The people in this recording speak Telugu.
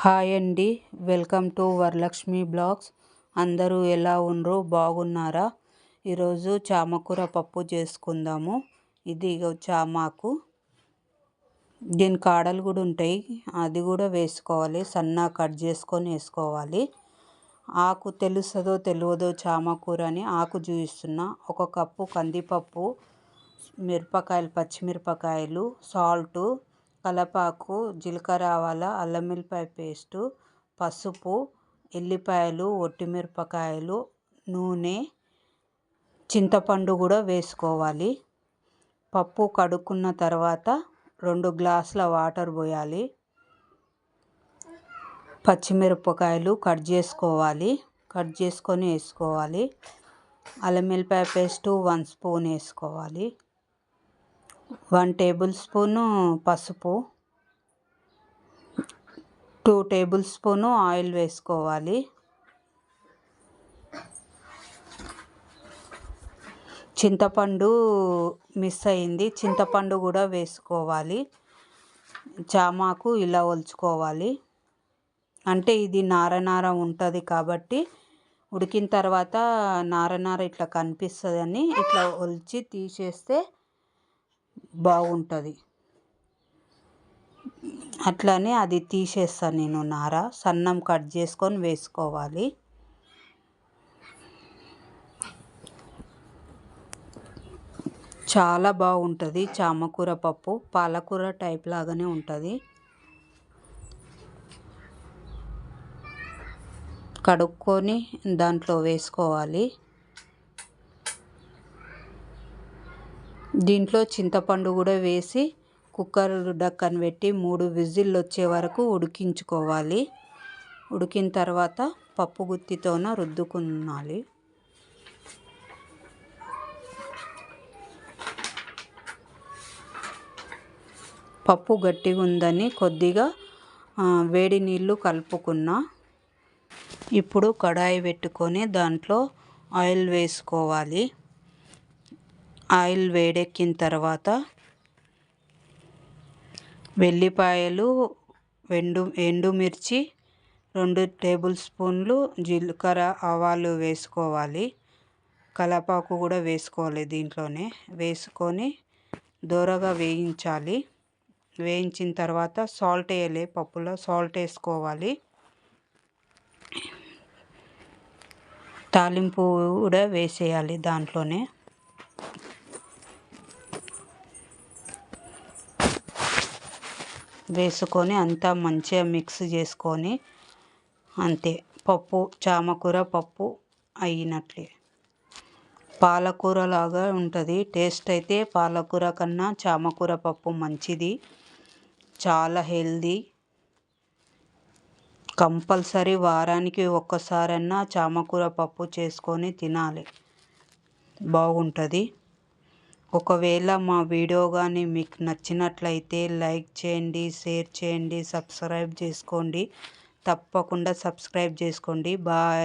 హాయ్ అండి, వెల్కమ్ టు వరలక్ష్మి బ్లాగ్స్. అందరూ ఎలా ఉండ్రు, బాగున్నారా? ఈరోజు చామకూర పప్పు చేసుకుందాము. ఇది చామాకు, దీని కాడలు కూడా ఉంటాయి, అది కూడా వేసుకోవాలి. సన్నగా కట్ చేసుకొని వేసుకోవాలి. ఆకు తెలుస్తుందో తెలియదో చామకూర అని ఆకు చూపిస్తున్నా. 1 కప్పు కందిపప్పు, మిరపకాయలు, పచ్చిమిరపకాయలు, సాల్టు, కలపాకు, జీలకర్ర, ఆవాల, అల్లం వెల్లిపాయ పేస్టు, పసుపు, ఎల్లిపాయలు, ఒట్టిమిరపకాయలు, నూనె, చింతపండు కూడా వేసుకోవాలి. పప్పు కడుక్కున్న తర్వాత 2 గ్లాసుల వాటర్ పోయాలి. పచ్చిమిరపకాయలు కట్ చేసుకొని వేసుకోవాలి. అల్లం వెల్లిపాయ పేస్టు 1 స్పూన్ వేసుకోవాలి. 1 టేబుల్ స్పూను పసుపు, 2 టేబుల్ స్పూను ఆయిల్ వేసుకోవాలి. చింతపండు మిస్ అయింది, చింతపండు కూడా వేసుకోవాలి. చామాకు ఇలా ఒలుచుకోవాలి. అంటే ఇది నార ఉంటుంది కాబట్టి ఉడికిన తర్వాత నార ఇట్లా కనిపిస్తుందని ఇట్లా ఒలిచి తీసేస్తే బాగుంటుంది. అట్లనే అది తీసేస్తాను నేను. నార సన్నం కట్ చేసుకొని వేసుకోవాలి. చాలా బాగుంటుంది చామకూర పప్పు. పాలకూర టైప్ లాగానే ఉంటుంది. కడుక్కొని దాంట్లో వేసుకోవాలి. దీంట్లో చింతపండు కూడా వేసి కుక్కర్ ఢక్కన పెట్టి 3 విజిల్లు వచ్చే వరకు ఉడికించుకోవాలి. ఉడికిన తర్వాత పప్పు గుత్తితోన రుద్దుకునాలి. పప్పు గట్టిగా ఉందని కొద్దిగా వేడి నీళ్ళు కలుపుకున్నా. ఇప్పుడు కడాయి పెట్టుకొని దాంట్లో ఆయిల్ వేసుకోవాలి. ఆయిల్ వేడెక్కిన తర్వాత వెల్లిపాయలు, ఎండుమిర్చి, 2 టేబుల్ స్పూన్లు జీలకర్ర, ఆవాలు వేసుకోవాలి. కలపాకు కూడా వేసుకోవాలి. దీంట్లోనే వేసుకొని దోరగా వేయించాలి. వేయించిన తర్వాత సాల్ట్ వేయాలి. పప్పులో సాల్ట్ వేసుకోవాలి. తాలింపు కూడా వేసేయాలి దాంట్లోనే. వేసుకొని అంతా మంచిగా మిక్స్ చేసుకొని అంతే, పప్పు చామకూర పప్పు అయినట్లే. పాలకూర లాగా ఉంటుంది టేస్ట్. అయితే పాలకూర కన్నా చామకూర పప్పు మంచిది, చాలా హెల్దీ. కంపల్సరీ వారానికి ఒక్కసారన్నా చామకూర పప్పు చేసుకొని తినాలి, బాగుంటుంది. ఒకవేళ మా వీడియో కానీ మీకు నచ్చినట్లయితే లైక్ చేయండి, షేర్ చేయండి, సబ్స్క్రైబ్ చేసుకోండి. తప్పకుండా సబ్స్క్రైబ్ చేసుకోండి. బాయ్.